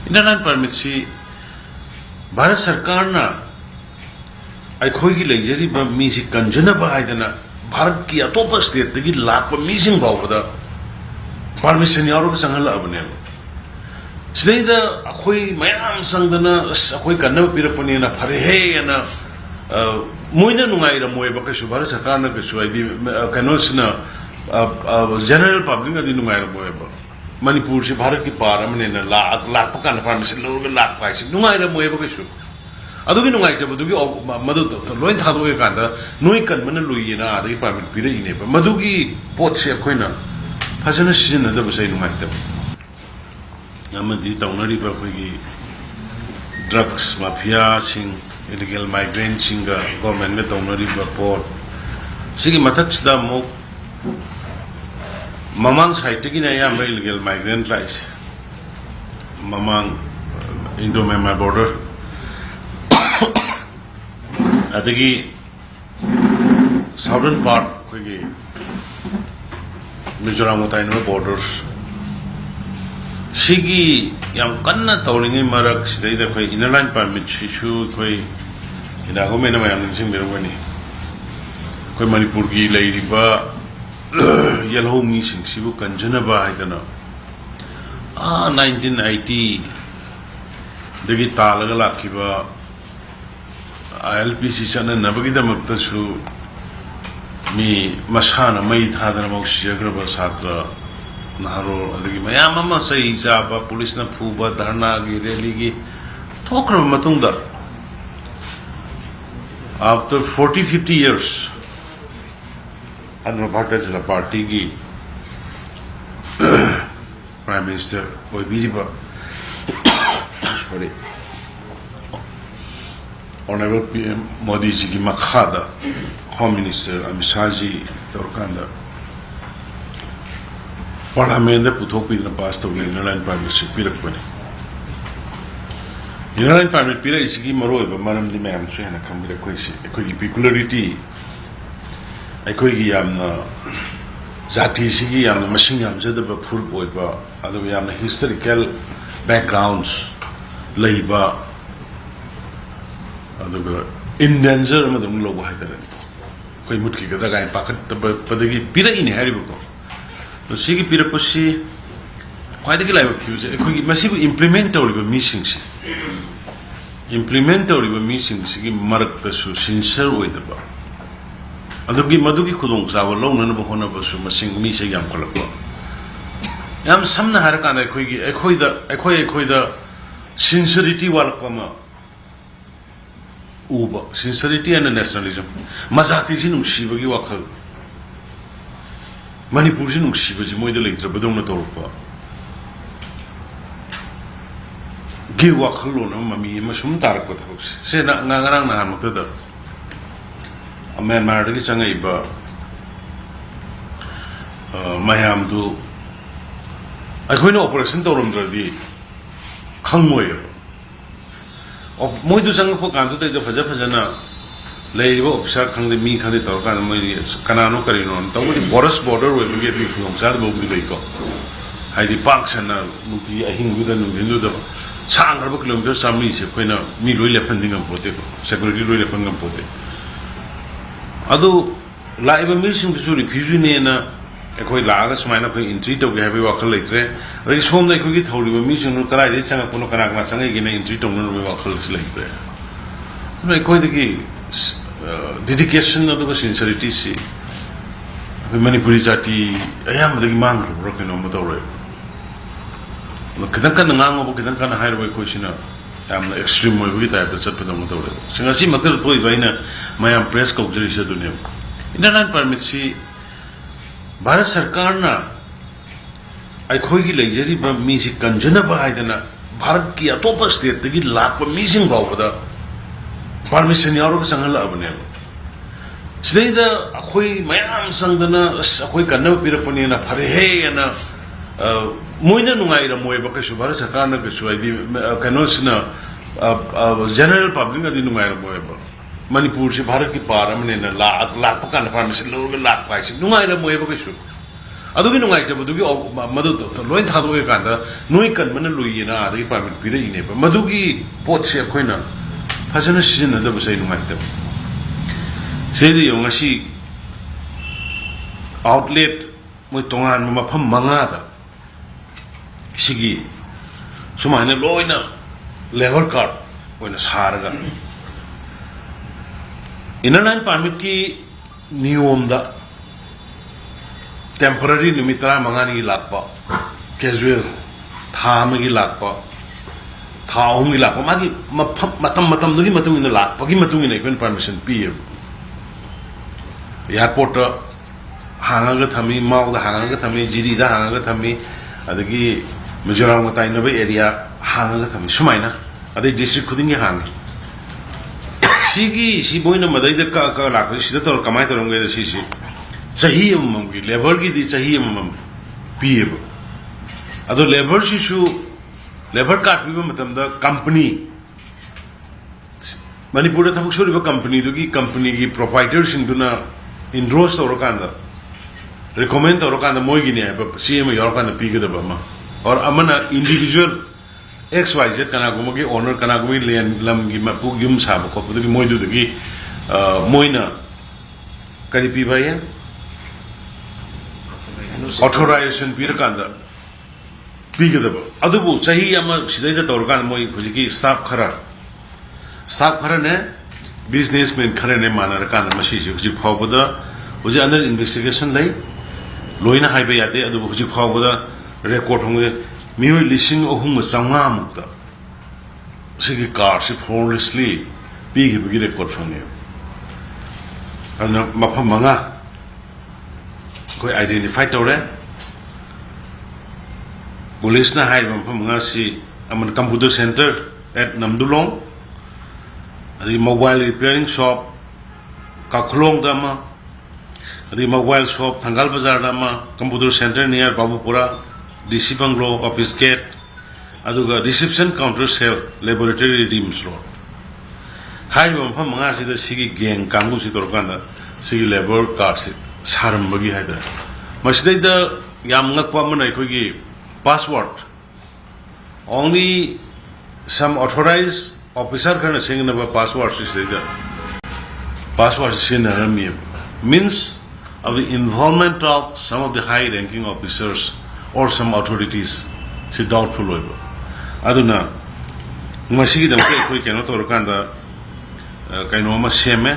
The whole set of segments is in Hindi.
इंटरलाइन परमिट से भारत सरकार ना अखोगी लेजरीब मीसी कंजनब हाइदना भारत की अतोप स्टेट की लाप मीसिंग बावदा परमिशन यारो का संगल अबने सिदैद अखोई मयाम संगदना अखोई कन्नब पिरपनी ना फरे है ना मोइना नुंगाई र मोय बकसु भारत सरकार ना कसु आइदी कनोसना जनरल पब्लिक ना दी नुंगाई र मोय बा मणिपुर से भारत की पार हमने ना लाख पकान परमिशन लोग लाख पाइसे नुंगाई र मोय बकसु अदुगी नुंगाइतबदुगी मदु लोइन थादोगे कांदा नोई कनमन लुइना आदि परमिट पिरइने मदुगी पोटसे अखोइना फजन सिजनदब सै नुंगाइतब अमदि तौनरिबा अखोइगी ड्रग्स माफिया सिंग इलीगल माइग्रेंट सिंगा गवर्नमेंट में तौनरिबा पोट सिगी मथक्सदा मो ममांग साइटगी ना या इलीगल माइग्रेंट लाइस ममांग इंडो म्यांमार बॉर्डर अदगी साउदर्न पार्ट अखोइगी मिजोराम ताइनबा बॉर्डर्स सिगी याम कन्ना तौरिङै मरक सिदैदा अखोइ इनर लाइन परमिट सिसु अखोइ इनागो मेना मयाम निसिंग बिरंगनि अखोइ मणिपुर की लैरिबा यलहो मिसिंग सिबु कंजनबा हाइदना 1980 दगी तालगा लाखिबा ILPC चन नबगीदमक्तसु मी मसाना मई थादना मौसियग्रब छात्र नहारो अदगी मयाम अमा सही चाबा पुलिस न फुबा धरना की रैली की थोक्रब मतुंगदा आफ्टर 40-50 years अनवा भारतीय जनता पार्टी की प्राइम मिनिस्टर ओइबिरिबा sorry honourable PM Modi ji की मखादा होम मिनिस्टर अमित शाह जी तौरकांदा पार्लियामेंट में पुथोकपीदना पास तौगी इनर लाइन परमिट से पिरकपनी इनर लाइन परमिट पिर इसकी मरोइबा मरमदि मैम से हना खंबिर अखोइगी पिकुलरिटी अखोइगी यामना जाति सिगी यामना मसिंग यामजदबा फुर्ब ओइबा अदुगा यामना हिस्टोरिकल बैकग्राउंड्स लैबा अदुगा इंडेंजर मदुम लोग हाइदरन कोई मुटकी गदा गाय पाखत पदगी पिरइने हारिबको तो सिगी पिरपसी ख्वाइदगी लाइब थिबसे अखोइगी मसिबु इम्प्लीमेंट तौरिबा मीसिंगसि इम्प्लीमेंट तौरिबा मीसिंगसिगी मरक्तसु सिंसर ओइदबा अदुगी मदुगी खुदोंग चाव लौननबा होनबसु मसिंग मीसे याम खलकबा याम समना हारकाना अखोइदा सिंसरिटी वालकमा उबा सिंसरिटी एंड नेशनलिज्म मजाती से नुसीबगी वाखल मणिपुर से नुसीबजी मोइदा लेत्रबदौना तौरपा गे वाखलोन ममी मसुम तारक थबसे से ngarang nahan muktada म्यांमार दगी चंगैबा mayam du अखोइना ऑपरेशन तौरमद्रदी खंगमोय मोइदु संगपो कांदु तैदा फजा फजना लेरिबो ऑफिसर खंगदे मी खंगदे तौर कान मोइदि कनानो करिनो तौबदि बोरस बॉर्डर ओइबगे बि खुंगसाद बोगदि लैको हाइदि पाक्सना मुति अहिंगुदा नुगिन्दुदा सांगरबो किलोमीटर सामनी से खोइना मी लोइ लेफन्दिंगम पोते सिक्युरिटी लोइ लेफन्दिंगम पोते अदु लाइबा मिसिंगसु रिफ्यूजी नेना अखोइ लागा सुमाइना खोइ एंट्री तौगे हाबे वाखल लैत्रे रइ सोमदा अखोइगी थौरिबा मिसिंगनु कराइदे चंगपनो कनागना चंगैगिना एंट्री तौननु वाखल लैत्रे तमे अखोइदगी डेडिकेशन अदुगा सिंसियरिटी से मणिपुरी जाति अयामदगी मांग्रब्रो कनो मतौरे किदं कन ngangobo किदं कन हाइरबो अखोइसिना यामना एक्सट्रीम मोइबगी टाइप द चटपदो मतौरे सिंगासी मकर तोइ बाइना मयाम प्रेस कौजरी से दुनिया इनर लाइन परमिट से भारत सरकार ना अखोइगी लेजरीबा मीसी कंजनब हाइदना भारत की अतोप स्टेट की लाप मीसिंग बावदा परमिशन यारो का संगल अबने सिदैदा अखोइ मयाम संगदना अखोइ कन्नब पिरपनी ना फरे है ना मोइना नुंगाई र मोय बकसु भारत सरकार ना कसु आइदी कनोसना जनरल पब्लिक ना दी नुंगाई र मोय बा मणिपुर से भारत की पार हमने लाख पकान परमिशन लोग लाख पाइसे नुंगाई र मोय बकसु अदुगी नुंगाइतबदुगी मदु लोइन थादोगे कांदा नोई कनमन लुइना आदि परमिट पिरइने मदुगी पोटसे अखोइना फजन सिजनदब सै नुंगाइतब सेदि योंगासी आउटलेट मोय तोंगान मफम मंगादा सिगी सुमाइना लोइना लेबर कार्ड ओइना सारगा इनर लाइन परमिट की नियमदा टेम्पररी निमित 35 की लाकपा कैजुअल था अमगी लाकपा था अहुमगी लाकपा मागी मतम दुगी मतुंग इन लाकपा की मतुंग इन इकोन परमिशन पिए एयरपोर्ट हांगागा थमी माउदा हांगागा थमी जिरीदा हांगागा थमी अदगी मिजोराम ताइनबे एरिया हांगागा थमी सुमाइना अदे डिस्ट्रिक्ट खुदिंग हांग सिगी सी बोइना मदैदा का लाकपा सिदा तौर कमाई तौरंगे सी चाहिए मम्मी लेबर की दी चाहिए मम पीएब अदो लेबर शिशु लेबर कार्ड पीब मतमदा कंपनी मणिपुर थबक सोरिबा कंपनी दुगी कंपनी की प्रोप्राइटर सिंगदुना इंड्रोस तौरकांदा रिकमेंड तौरकांदा मोइगिने है सीएम योरकांदा पीगदबा मा और अमना इंडिविजुअल XYZ कनागुमगी ओनर कनागुमी लैंड लम की मपु युम साब खोपदुगी मोइदुदुगी मोइना करी पीबा या ऑथोराइजेशन पीरकांदा पीगदब अदुबु सही अमा सिदैदा तौरकान मोई हुजिकी स्टाफ खरा ने बिजनेसमैन खरा ने मानरकान मसी हुजि फावबदा हुजि अंडर इन्वेस्टिगेशन लै लोइना हाइबे यादे अदुबु हुजि फावबदा रेकॉर्ड होंगे मियोय लिसिंग अहुम चांगा मुक्ता सिगी कार से फ्रॉडलेसली पीगिबगी रेकॉर्ड फंगे अदना मफम मंगा कोई आइडेंटिफाई तौरे पुलिस ना हाई मफम सी अमन कंप्यूटर सेंटर एट नमदुलोंग अदि मोबाइल रिपेयरिंग शॉप काखलोंग दमा अदि मोबाइल शॉप थंगाल बाजार दमा computer centre near Babupura DC bungalow office gate अदुगा reception counter cell laboratory RIMS road हाई मफम सी सिगी गैंग कांगू सी तौरकांदा सिगी लेबर कार्ड से सारंबगी है मसीदा याम ngakpa मन अखोगी password only some authorised officer खन सेंगनबा पासवर्ड सिदा पासवर्ड सिनरमी means of the involvement of some of the high ranking officers or some authorities si doubtful oiba aduna masigi dam ke khoi keno torkanda kaino ma seme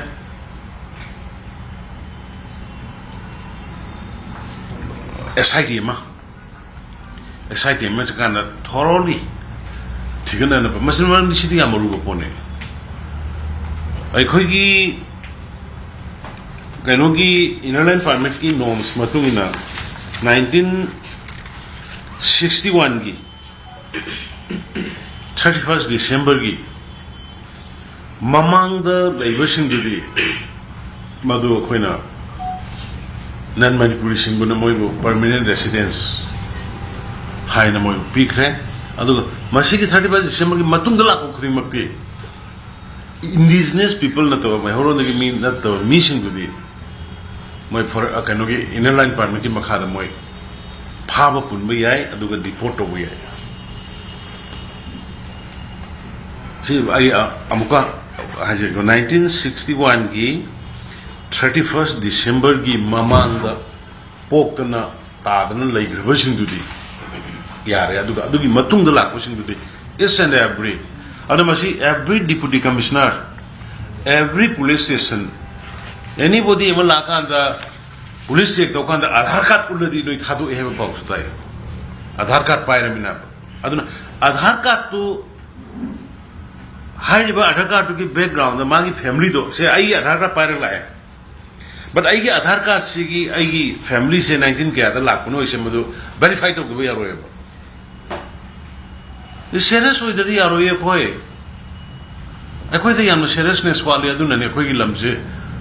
SIT ma chakana thoroughly thigana na masinman ni sidi amaru go pone ai khoi gi kaino gi inland permit ki norms matungina 1961 gi 31st December gi mamang da laibasing dudi madu khoina non Manipuri singbuna moibu permanent residence haina moi pikre adu masigi 31st December gi matungda la ko khrimakti indigenous people na to mai horon gi mi na to mi singudi moi for kano gi inner line permit ki makha da moi phaba punba yai aduga deport to yai si ai amuka haje 1961 gi 31st December gi mamanga poktana tadana laigraba singdudi yare adugi matungda lakpa singdudi is and every adamasi every deputy commissioner every police station anybody ema lakanda police check tokanda Aadhaar card uladi noi thadu eheba pausutai Aadhaar card pairamina aduna Aadhaar card tu haiba Aadhaar card ki background magi family do se ai Aadhaar card pairala hai but ai gi Aadhaar card sigi ai gi family se 19 kya da lakno ise madu verified to be yaro eba this serious oidari yaro ye khoi akoi da yam seriousness wali aduna ne khoi gi lamse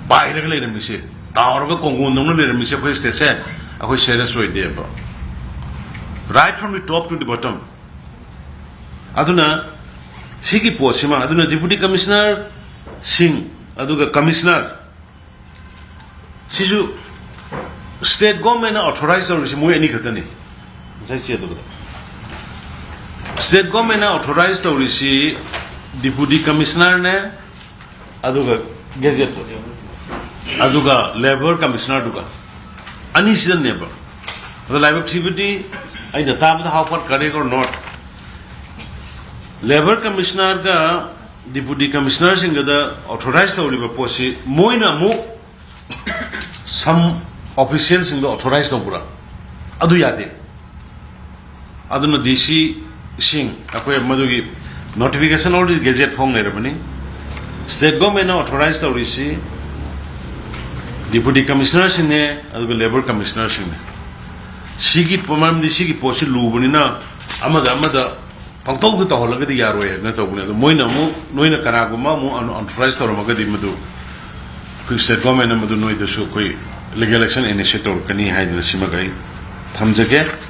baira ga leram se taur ga kongun dong leram se khoi state se akoi serious oide ba right from the top to the bottom aduna sigi posima aduna deputy commissioner sing aduga commissioner sisu State government authorized the Mui any Katani. State government authorized the Rishi, Deputy Commissioner, Aduga Gazette, Aduga Labor Commissioner Duga. Unishan neighbor. The live activity, I the top of the how correct or not. Labor Commissioner, Deputy Commissioner Singada authorized the River Posi, Moina Mo, some officials in the authorized Opera. Aduyade Aduna DC Sing, Akoya Madugi notification already Gazette Home Nerabani. State government authorized the Rishi, Deputy Commissioners in there, as well Labor Commissioners in there. Sigi Pomam the Sigi Posi Lubunina, Amada. Pangtog the Holaga Yarway, not of the Moina Mo, Noina Kanaguma, authorized or Magadi Madu. Who said government Madu Noi the Shukui, legal election initiator, Kani Hide the Simagai. Tamjake.